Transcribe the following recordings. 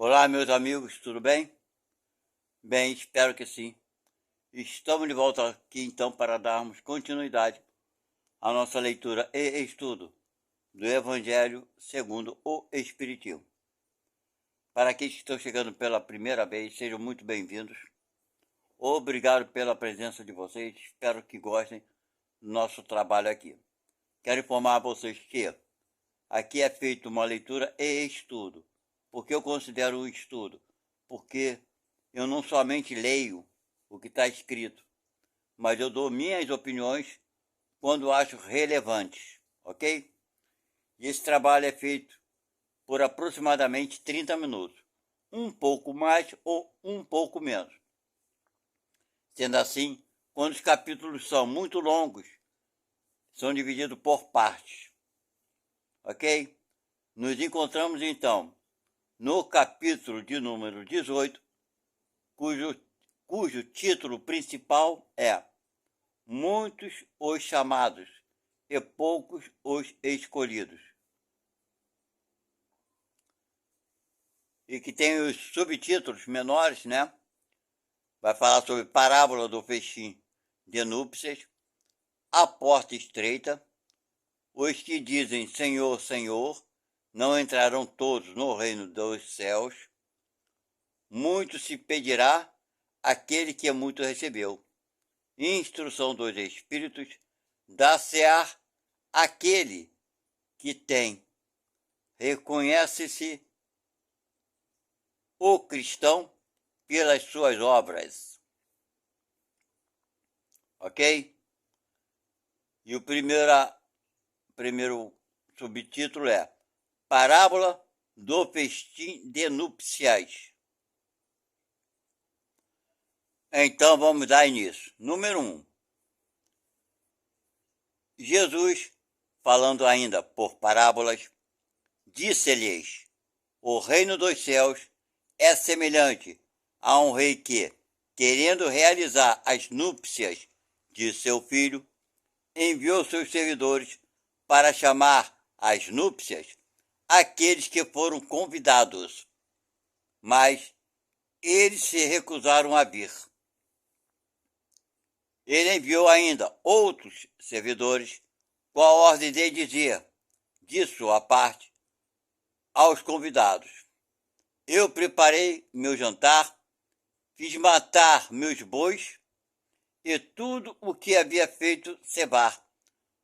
Olá, meus amigos, tudo bem? Bem, espero que sim. Estamos de volta aqui então para darmos continuidade à nossa leitura e estudo do Evangelho segundo o Espiritismo. Para aqueles que estão chegando pela primeira vez, sejam muito bem-vindos. Obrigado pela presença de vocês, espero que gostem do nosso trabalho aqui. Quero informar a vocês que aqui é feito uma leitura e estudo. Por que eu considero um estudo? Porque eu não somente leio o que está escrito, mas eu dou minhas opiniões quando acho relevantes, ok? E esse trabalho é feito por aproximadamente 30 minutos, um pouco mais ou um pouco menos. Sendo assim, quando os capítulos são muito longos, são divididos por partes, ok? Nos encontramos então no capítulo de número 18, cujo título principal é Muitos os chamados e poucos os escolhidos. E que tem os subtítulos menores, né? Vai falar sobre parábola do festim de núpcias, a porta estreita, os que dizem Senhor, Senhor, não entrarão todos no reino dos céus, muito se pedirá aquele que muito recebeu. Instrução dos Espíritos, dá-se-á aquele que tem. Reconhece-se o cristão pelas suas obras. Ok? E o primeiro subtítulo é Parábola do festim de nupciais. Então vamos dar início. Número 1. Jesus, falando ainda por parábolas, disse-lhes: o reino dos céus é semelhante a um rei que, querendo realizar as núpcias de seu filho, enviou seus servidores para chamar às núpcias aqueles que foram convidados, mas eles se recusaram a vir. Ele enviou ainda outros servidores com a ordem de dizer, de sua parte, aos convidados: eu preparei meu jantar, fiz matar meus bois e tudo o que havia feito cevar.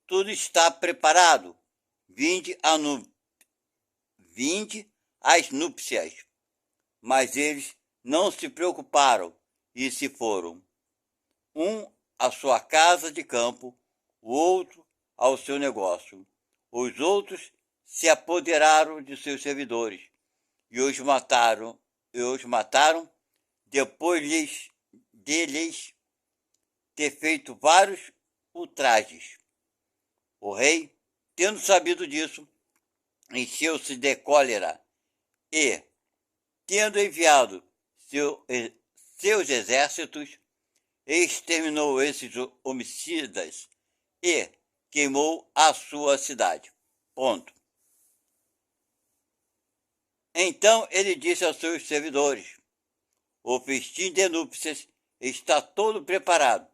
Tudo está preparado. Vinde às núpcias. Mas eles não se preocuparam e se foram. Um à sua casa de campo, o outro ao seu negócio. Os outros se apoderaram de seus servidores e os mataram, depois deles ter feito vários ultrajes. O rei, tendo sabido disso, encheu-se de cólera e, tendo enviado seus exércitos, exterminou esses homicidas e queimou a sua cidade. Ponto. Então ele disse aos seus servidores: o festim de núpcias está todo preparado,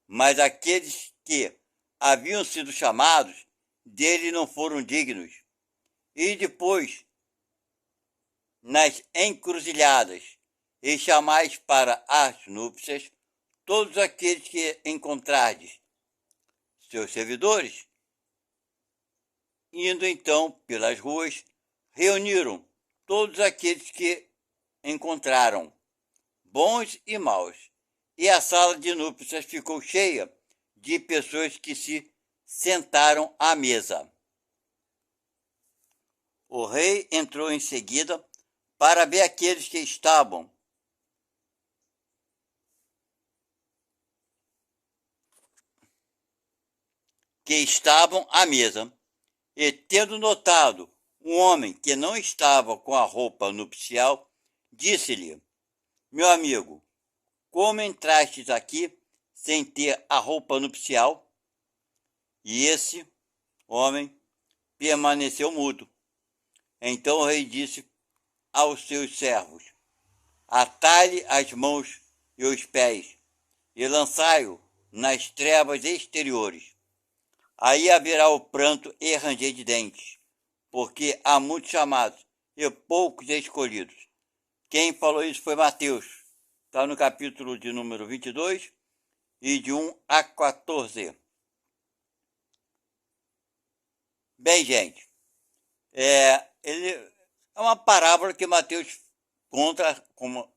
mas aqueles que haviam sido chamados dele não foram dignos. E depois, nas encruzilhadas, e chamais para as núpcias todos aqueles que encontrardes. Seus servidores, indo então pelas ruas, reuniram todos aqueles que encontraram, bons e maus, e a sala de núpcias ficou cheia de pessoas que se sentaram à mesa. O rei entrou em seguida para ver aqueles que estavam à mesa, e tendo notado um homem que não estava com a roupa nupcial, disse-lhe: meu amigo, como entrastes aqui sem ter a roupa nupcial? E esse homem permaneceu mudo. Então o rei disse aos seus servos: atai-lhe as mãos e os pés, e lançai-o nas trevas exteriores. Aí haverá o pranto e ranger de dentes, porque há muitos chamados e poucos escolhidos. Quem falou isso foi Mateus. Está no capítulo de número 22 e de 1 a 14. Bem, gente, ele é uma parábola que Mateus conta como,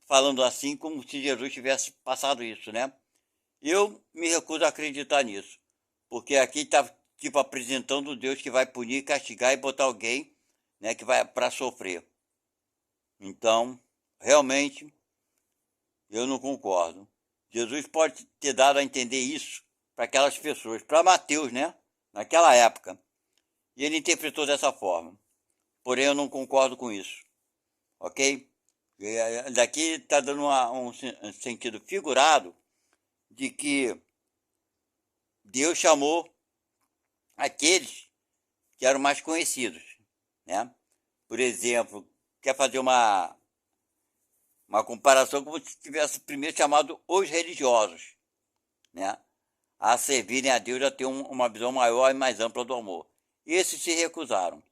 falando assim, como se Jesus tivesse passado isso, né? Eu me recuso a acreditar nisso, porque aqui está tipo apresentando Deus que vai punir, castigar e botar alguém, né, que vai para sofrer. Então, realmente, eu não concordo. Jesus pode ter dado a entender isso para aquelas pessoas, para Mateus, né, naquela época, e ele interpretou dessa forma. Porém, eu não concordo com isso, ok? Daqui está dando um sentido figurado de que Deus chamou aqueles que eram mais conhecidos, né? Por exemplo, quer fazer uma comparação como se tivesse primeiro chamado os religiosos, né? A servirem a Deus, a ter uma visão maior e mais ampla do amor. Esses se recusaram.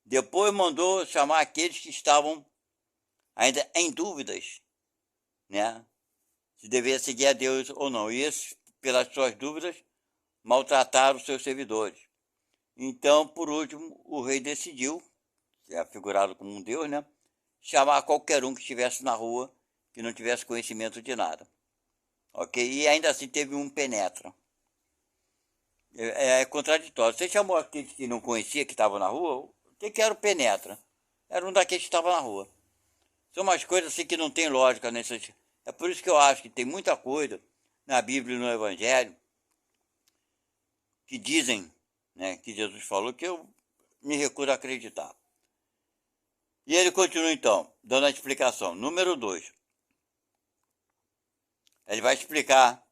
Depois mandou chamar aqueles que estavam ainda em dúvidas, né? Se devia seguir a Deus ou não. E esses, pelas suas dúvidas, maltrataram os seus servidores. Então, por último, o rei decidiu, é figurado como um deus, né? Chamar qualquer um que estivesse na rua, que não tivesse conhecimento de nada. Ok? E ainda assim teve um penetra. É contraditório. Você chamou aqueles que não conhecia, que estavam na rua, o que era o penetra? Era um daqueles que estava na rua. São umas coisas assim que não tem lógica nessas. É por isso que eu acho que tem muita coisa na Bíblia e no Evangelho que dizem, né, que Jesus falou, que eu me recuso a acreditar. E ele continua então, dando a explicação. Número 2. Ele vai explicar,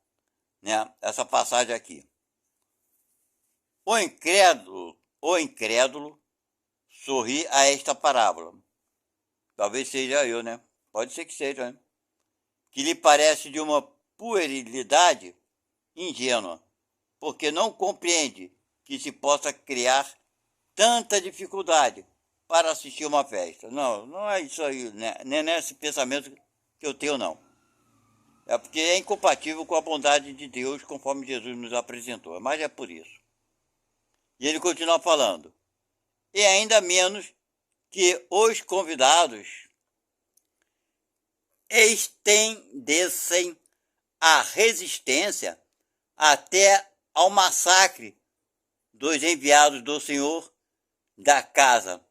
né, essa passagem aqui. O incrédulo sorri a esta parábola. Talvez seja eu, né? Pode ser que seja, né? Que lhe parece de uma puerilidade ingênua, porque não compreende que se possa criar tanta dificuldade para assistir uma festa. Não, não é isso aí, né? Nem nesse pensamento que eu tenho, não. É porque é incompatível com a bondade de Deus, conforme Jesus nos apresentou. Mas é por isso. E ele continua falando. E ainda menos que os convidados estendessem a resistência até ao massacre dos enviados do Senhor da casa.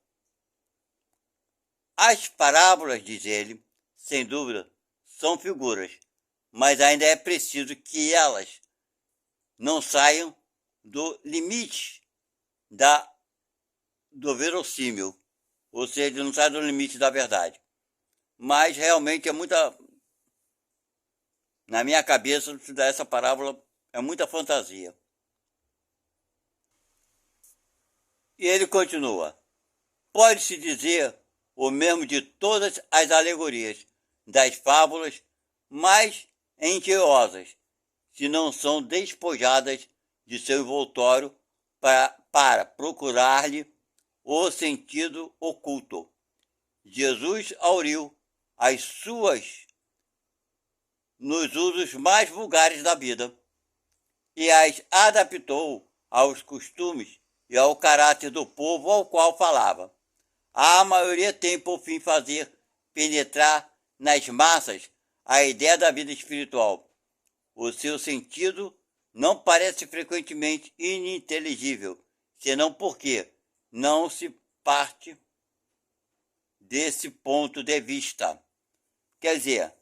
As parábolas, diz ele, sem dúvida, são figuras, mas ainda é preciso que elas não saiam do limite do verossímil, ou seja, não saiam do limite da verdade. Mas realmente é muita. Na minha cabeça, essa parábola é muita fantasia. E ele continua. Pode-se dizer o mesmo de todas as alegorias, das fábulas mais engenhosas, se não são despojadas de seu envoltório para procurar-lhe o sentido oculto. Jesus auriu as suas nos usos mais vulgares da vida e as adaptou aos costumes e ao caráter do povo ao qual falava. A maioria tem por fim fazer penetrar nas massas a ideia da vida espiritual. O seu sentido não parece frequentemente ininteligível, senão porque não se parte desse ponto de vista. Quer dizer,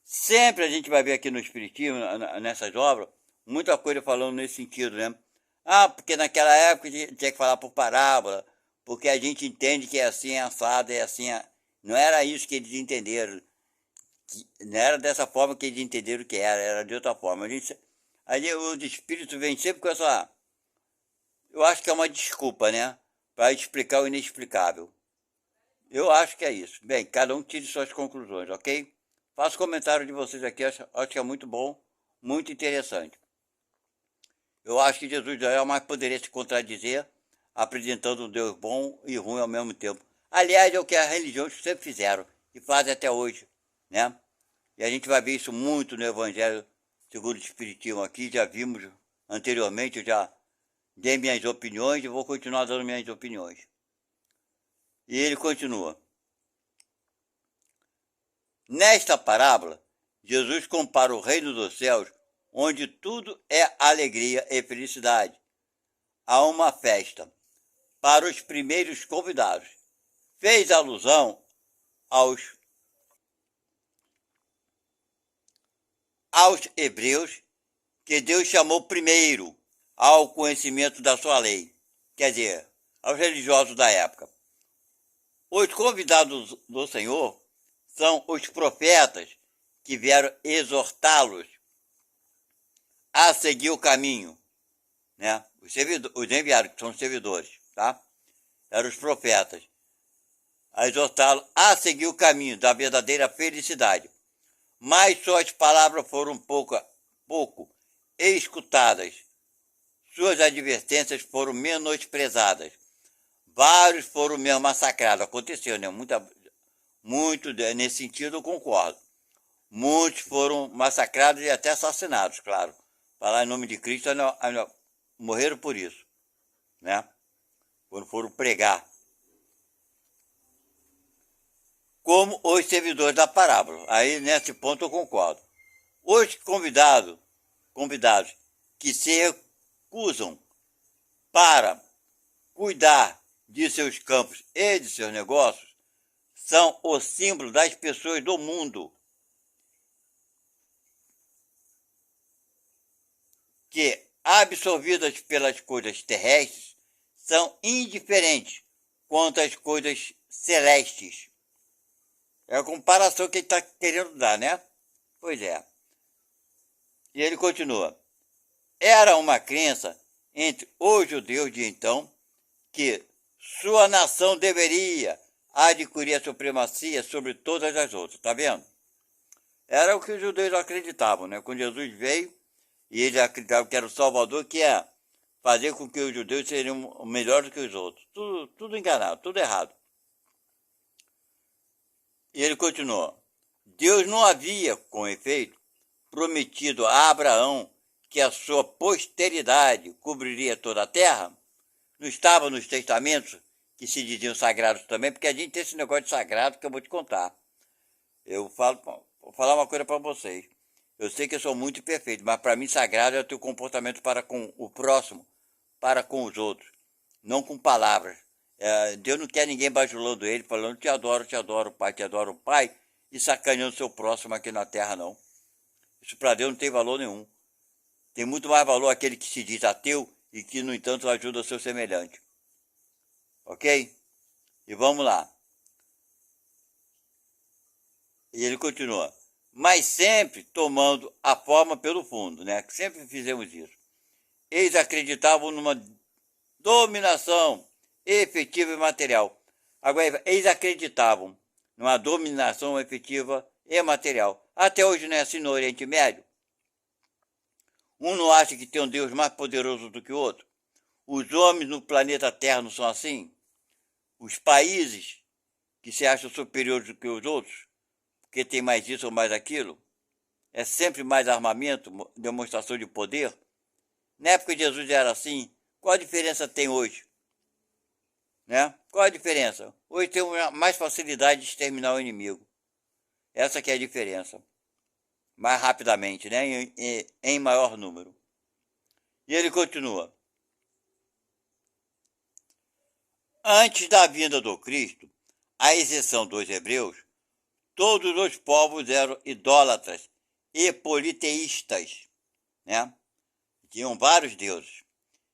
sempre a gente vai ver aqui no Espiritismo, nessas obras, muita coisa falando nesse sentido, né? Ah, porque naquela época tinha que falar por parábola, porque a gente entende que é assim, é assado, é assim. Não era isso que eles entenderam. Não era dessa forma que eles entenderam que era de outra forma. Aí os espíritos vêm sempre com essa. Eu acho que é uma desculpa, né? Para explicar o inexplicável. Eu acho que é isso. Bem, cada um tire suas conclusões, ok? Faço comentário de vocês aqui, acho que é muito bom, muito interessante. Eu acho que Jesus jamais poderia se contradizer, apresentando um Deus bom e ruim ao mesmo tempo. Aliás, é o que as religiões sempre fizeram e fazem até hoje, né? E a gente vai ver isso muito no Evangelho segundo o Espiritismo aqui, já vimos anteriormente, eu já dei minhas opiniões e vou continuar dando minhas opiniões. E ele continua. Nesta parábola, Jesus compara o reino dos céus, onde tudo é alegria e felicidade, a uma festa para os primeiros convidados. Fez alusão aos, aos hebreus, que Deus chamou primeiro ao conhecimento da sua lei, quer dizer, aos religiosos da época. Os convidados do Senhor são os profetas que vieram exortá-los a seguir o caminho, né? Os enviados, que são os servidores, tá? Eram os profetas, a exortá-lo a seguir o caminho da verdadeira felicidade. Mas suas palavras foram pouco escutadas, suas advertências foram menosprezadas, vários foram mesmo massacrados. Aconteceu, né? Muito nesse sentido eu concordo. Muitos foram massacrados e até assassinados, claro. Falar em nome de Cristo, morreram por isso, né? Quando foram pregar. Como os servidores da parábola. Aí, nesse ponto, eu concordo. Os convidados que se recusam para cuidar de seus campos e de seus negócios são o símbolo das pessoas do mundo que, absorvidas pelas coisas terrestres, são indiferentes quanto às coisas celestes. É a comparação que ele está querendo dar, né? Pois é. E ele continua. Era uma crença entre os judeus de então que sua nação deveria adquirir a supremacia sobre todas as outras. Tá vendo? Era o que os judeus acreditavam, né? Quando Jesus veio, e eles acreditavam que era o Salvador, que ia fazer com que os judeus seriam melhores que os outros. Tudo enganado, tudo errado. E ele continuou. Deus não havia, com efeito, prometido a Abraão que a sua posteridade cobriria toda a terra? Não estava nos testamentos que se diziam sagrados também, porque a gente tem esse negócio de sagrado que eu vou te contar. Vou falar uma coisa para vocês. Eu sei que eu sou muito imperfeito, mas para mim sagrado é o teu comportamento para com o próximo, para com os outros, não com palavras. Deus não quer ninguém bajulando ele, falando te adoro, pai, e sacaneando seu próximo aqui na terra, não. Isso para Deus não tem valor nenhum. Tem muito mais valor aquele que se diz ateu e que, no entanto, ajuda o seu semelhante. Ok? E vamos lá. E ele continua. Mas sempre tomando a forma pelo fundo, né? Sempre fizemos isso. Eles acreditavam numa dominação efetiva e material. Agora, eles acreditavam numa dominação efetiva e material. Até hoje não é assim no Oriente Médio. Um não acha que tem um Deus mais poderoso do que o outro? Os homens no planeta Terra não são assim? Os países que se acham superiores do que os outros, porque tem mais isso ou mais aquilo, é sempre mais armamento, demonstração de poder. Na época de Jesus era assim. Qual a diferença tem hoje? Né? Qual a diferença? Hoje tem mais facilidade de exterminar o inimigo. Essa que é a diferença. Mais rapidamente, né? Em maior número. E ele continua. Antes da vinda do Cristo, à exceção dos hebreus, todos os povos eram idólatras e politeístas, né? Tinham vários deuses.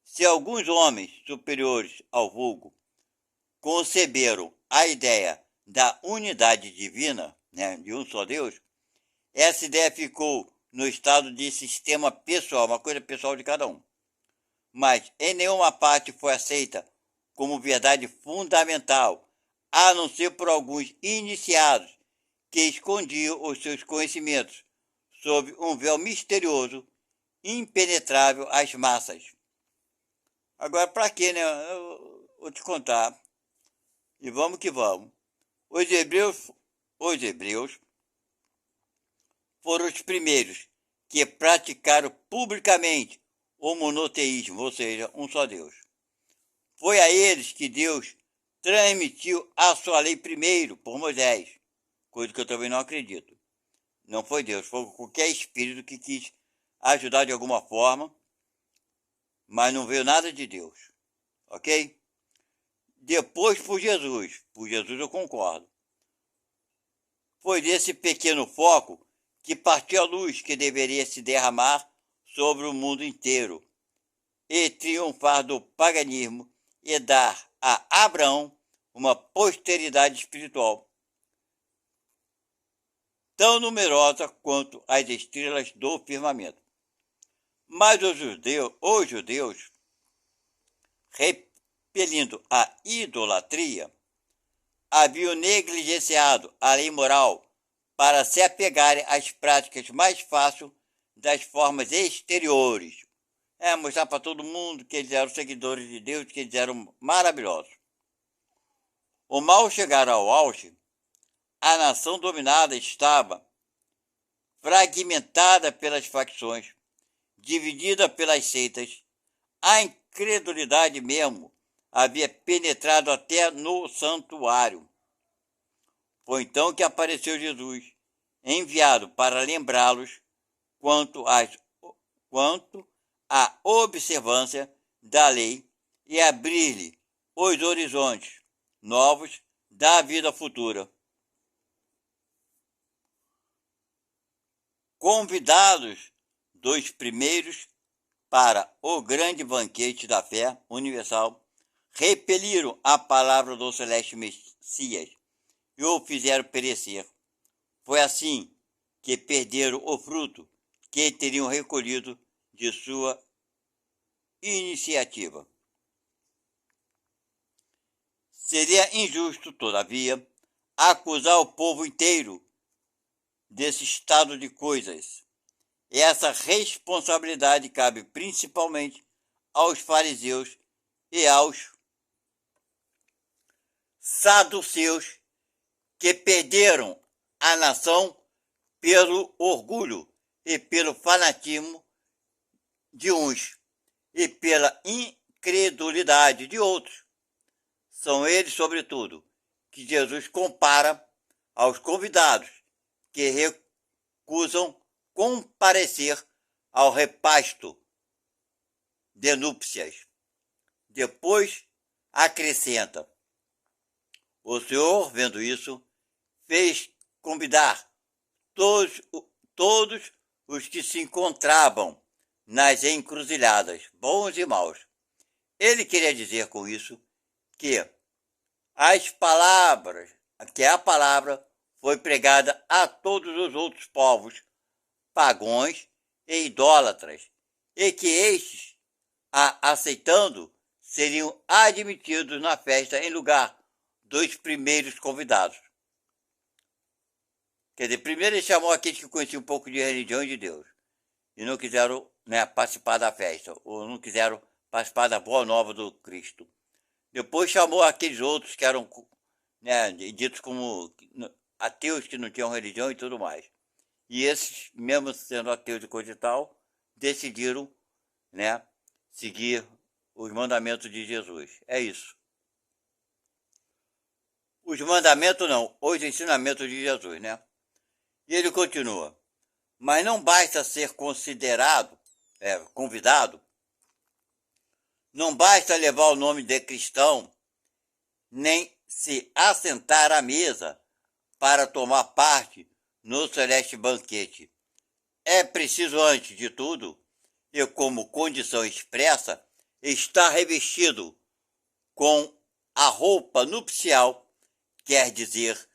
Se alguns homens superiores ao vulgo conceberam a ideia da unidade divina, né, de um só Deus, essa ideia ficou no estado de sistema pessoal, uma coisa pessoal de cada um. Mas em nenhuma parte foi aceita como verdade fundamental a não ser por alguns iniciados que escondiam os seus conhecimentos sob um véu misterioso, impenetrável às massas. Agora, para quê, né? Eu vou te contar. E vamos que vamos. Os hebreus foram os primeiros que praticaram publicamente o monoteísmo, ou seja, um só Deus. Foi a eles que Deus transmitiu a sua lei primeiro por Moisés, coisa que eu também não acredito. Não foi Deus, foi qualquer espírito que quis ajudar de alguma forma, mas não veio nada de Deus, ok? Depois por Jesus eu concordo. Foi desse pequeno foco que partiu a luz que deveria se derramar sobre o mundo inteiro e triunfar do paganismo e dar a Abraão uma posteridade espiritual tão numerosa quanto as estrelas do firmamento. Mas os judeus, repelindo a idolatria, haviam negligenciado a lei moral para se apegarem às práticas mais fáceis das formas exteriores. Mostrar para todo mundo que eles eram seguidores de Deus, que eles eram maravilhosos. O mal chegar ao auge, a nação dominada estava fragmentada pelas facções, dividida pelas seitas. A incredulidade mesmo havia penetrado até no santuário. Foi então que apareceu Jesus, enviado para lembrá-los quanto à observância da lei e abrir-lhe os horizontes novos da vida futura. Convidados dos primeiros para o grande banquete da fé universal, repeliram a palavra do celeste Messias e o fizeram perecer. Foi assim que perderam o fruto que teriam recolhido de sua iniciativa. Seria injusto, todavia, acusar o povo inteiro desse estado de coisas. Essa responsabilidade cabe principalmente aos fariseus e aos saduceus, que perderam a nação pelo orgulho e pelo fanatismo de uns e pela incredulidade de outros. São eles, sobretudo, que Jesus compara aos convidados que recusam comparecer ao repasto de núpcias. Depois acrescenta: o Senhor, vendo isso, fez convidar todos os que se encontravam nas encruzilhadas, bons e maus. Ele queria dizer com isso que a palavra foi pregada a todos os outros povos, pagãos e idólatras, e que estes, a aceitando, seriam admitidos na festa em lugar dos primeiros convidados. Quer dizer, primeiro ele chamou aqueles que conheciam um pouco de religião e de Deus e não quiseram, participar da festa, ou não quiseram participar da boa nova do Cristo. Depois chamou aqueles outros que eram, ditos como ateus, que não tinham religião e tudo mais. E esses, mesmo sendo ateus e coisa e tal, decidiram, seguir os mandamentos de Jesus. É isso. Os mandamentos não, os ensinamentos de Jesus, E ele continua: mas não basta ser convidado, não basta levar o nome de cristão, nem se assentar à mesa para tomar parte no celeste banquete. É preciso, antes de tudo, e como condição expressa, estar revestido com a roupa nupcial, quer dizer,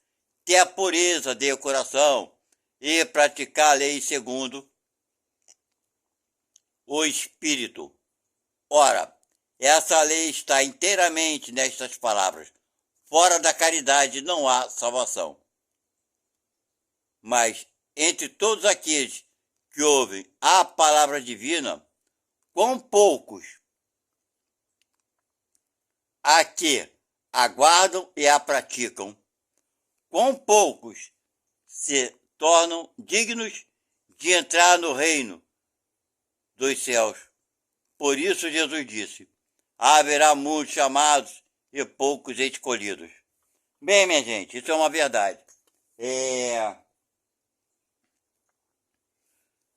ter a pureza de coração e praticar a lei segundo o Espírito. Ora, essa lei está inteiramente nestas palavras: Fora da caridade não há salvação. Mas entre todos aqueles que ouvem a palavra divina, quão poucos há que aguardam e a praticam, quão poucos se tornam dignos de entrar no reino dos céus. Por isso Jesus disse: haverá muitos chamados e poucos escolhidos. Bem, minha gente, isso é uma verdade.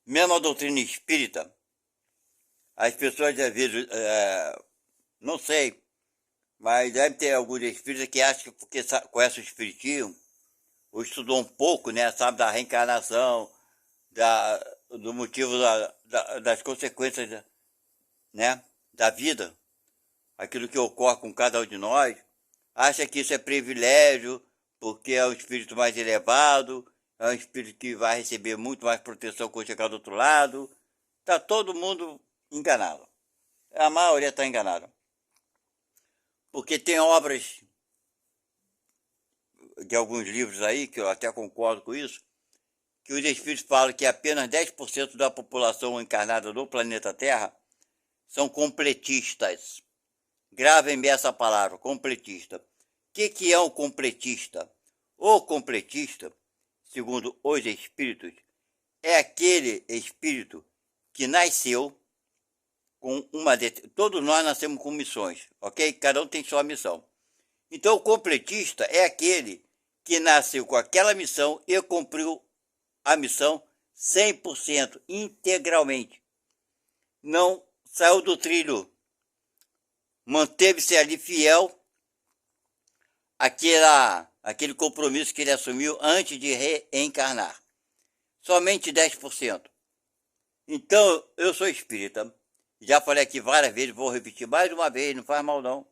Mesmo a doutrina espírita, as pessoas às vezes, não sei, mas deve ter alguns espíritas que acham que porque conhece o espiritismo, ou estudou um pouco, né, sabe, da reencarnação, do motivo das consequências, né, da vida, aquilo que ocorre com cada um de nós, acha que isso é privilégio, porque é um espírito mais elevado, é um espírito que vai receber muito mais proteção quando chegar do outro lado. Está todo mundo enganado. A maioria está enganada. Porque tem obras de alguns livros aí, que eu até concordo com isso, que os espíritos falam que apenas 10% da população encarnada do planeta Terra são completistas. Gravem bem essa palavra, completista. O que é um completista? O completista, segundo os espíritos, é aquele espírito que nasceu com uma... Todos nós nascemos com missões, ok? Cada um tem sua missão. Então, o completista é aquele que nasceu com aquela missão e cumpriu a missão 100%, integralmente. Não saiu do trilho. Manteve-se ali fiel àquele compromisso que ele assumiu antes de reencarnar. Somente 10%. Então, eu sou espírita. Já falei aqui várias vezes, vou repetir mais uma vez, não faz mal não.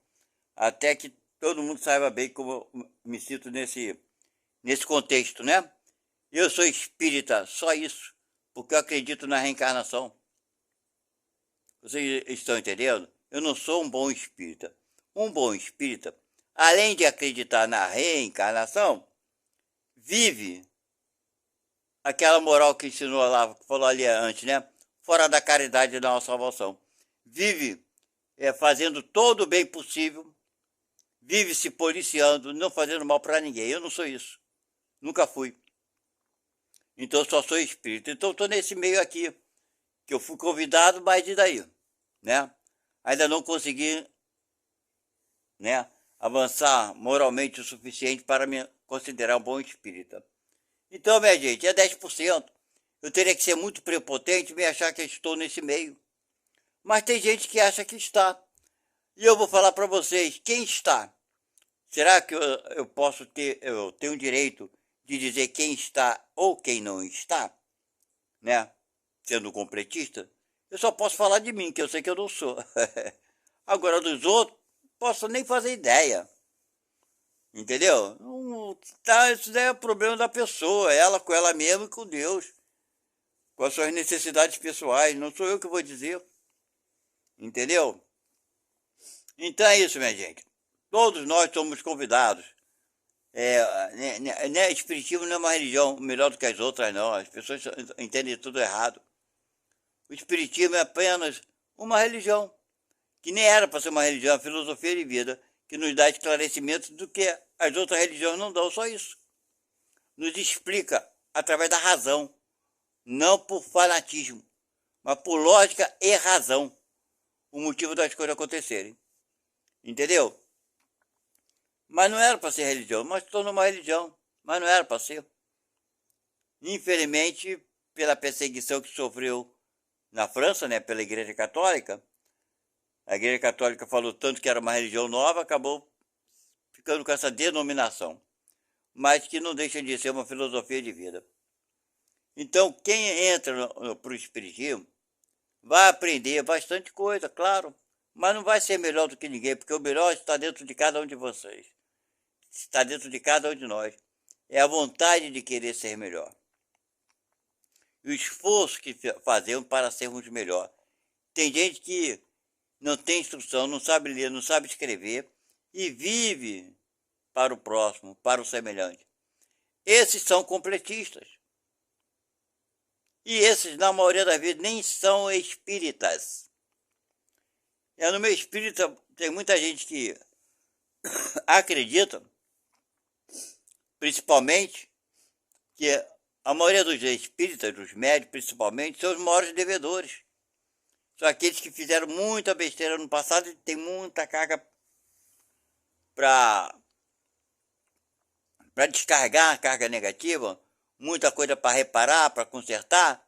Até que todo mundo saiba bem como eu me sinto nesse contexto, né? Eu sou espírita, só isso, porque eu acredito na reencarnação. Vocês estão entendendo? Eu não sou um bom espírita. Um bom espírita, além de acreditar na reencarnação, vive aquela moral que ensinou lá, que falou ali antes, né? Fora da caridade não há salvação. Vive fazendo todo o bem possível, vive se policiando, não fazendo mal para ninguém. Eu não sou isso. Nunca fui. Então eu só sou espírita. Então estou nesse meio aqui, que eu fui convidado, mas e daí? Né? Ainda não consegui, né, avançar moralmente o suficiente para me considerar um bom espírita. Então, minha gente, é 10%. Eu teria que ser muito prepotente e me achar que estou nesse meio. Mas tem gente que acha que está. E eu vou falar para vocês, quem está? Será que eu posso ter, eu tenho o direito de dizer quem está ou quem não está? Né? Sendo completista? Eu só posso falar de mim, que eu sei que eu não sou. Agora, dos outros, posso nem fazer ideia. Entendeu? Tá, isso daí é o problema da pessoa, ela com ela mesma e com Deus. Com as suas necessidades pessoais, não sou eu que vou dizer. Entendeu? Então é isso, minha gente. Todos nós somos convidados. Espiritismo não é uma religião melhor do que as outras, não. As pessoas entendem tudo errado. O Espiritismo é apenas uma religião, que nem era para ser uma religião, a filosofia de vida, que nos dá esclarecimento do que as outras religiões não dão, só isso. Nos explica através da razão, não por fanatismo, mas por lógica e razão, o motivo das coisas acontecerem. Entendeu? Mas não era para ser religião, mas tornou uma religião, mas não era para ser. Infelizmente, pela perseguição que sofreu na França, né, pela Igreja Católica, a Igreja Católica falou tanto que era uma religião nova, acabou ficando com essa denominação, mas que não deixa de ser uma filosofia de vida. Então, quem entra para o Espiritismo vai aprender bastante coisa, claro, mas não vai ser melhor do que ninguém, porque o melhor está dentro de cada um de vocês, está dentro de cada um de nós. É a vontade de querer ser melhor. E o esforço que fazemos para sermos melhor. Tem gente que não tem instrução, não sabe ler, não sabe escrever e vive para o próximo, para o semelhante. Esses são completistas. E esses, na maioria das vezes, nem são espíritas. No meio espírita tem muita gente que acredita, principalmente, que a maioria dos espíritas, dos médios principalmente, são os maiores devedores. São aqueles que fizeram muita besteira no passado e tem muita carga para descarregar a carga negativa, muita coisa para reparar, para consertar,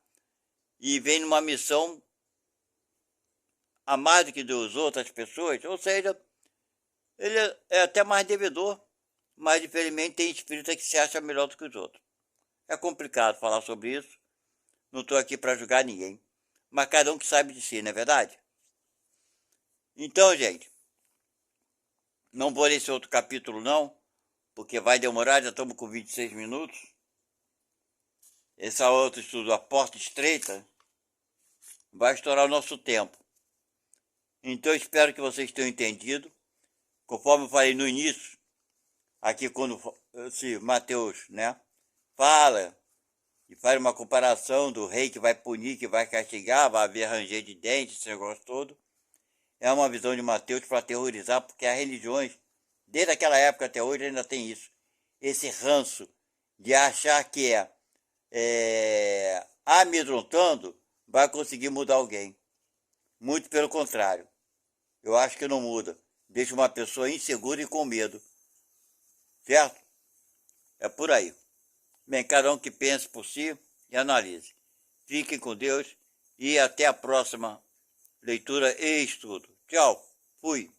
e vem numa missão a mais do que das outras pessoas, ou seja, ele é até mais devedor, mas infelizmente tem espírita que se acha melhor do que os outros. É complicado falar sobre isso, não estou aqui para julgar ninguém, mas cada um que sabe de si, não é verdade? Então, gente, não vou ler esse outro capítulo não, porque vai demorar, já estamos com 26 minutos. Esse outro estudo, A Porta Estreita, vai estourar o nosso tempo. Então, espero que vocês tenham entendido. Conforme eu falei no início, aqui quando se Mateus, né, fala e faz uma comparação do rei que vai punir, que vai castigar, vai haver ranger de dentes, esse negócio todo. É uma visão de Mateus para aterrorizar, porque as religiões, desde aquela época até hoje, ainda tem isso. Esse ranço de achar que amedrontando vai conseguir mudar alguém. Muito pelo contrário. Eu acho que não muda. Deixa uma pessoa insegura e com medo. Certo? É por aí. Bem, cada um que pense por si e analise. Fiquem com Deus e até a próxima leitura e estudo. Tchau. Fui.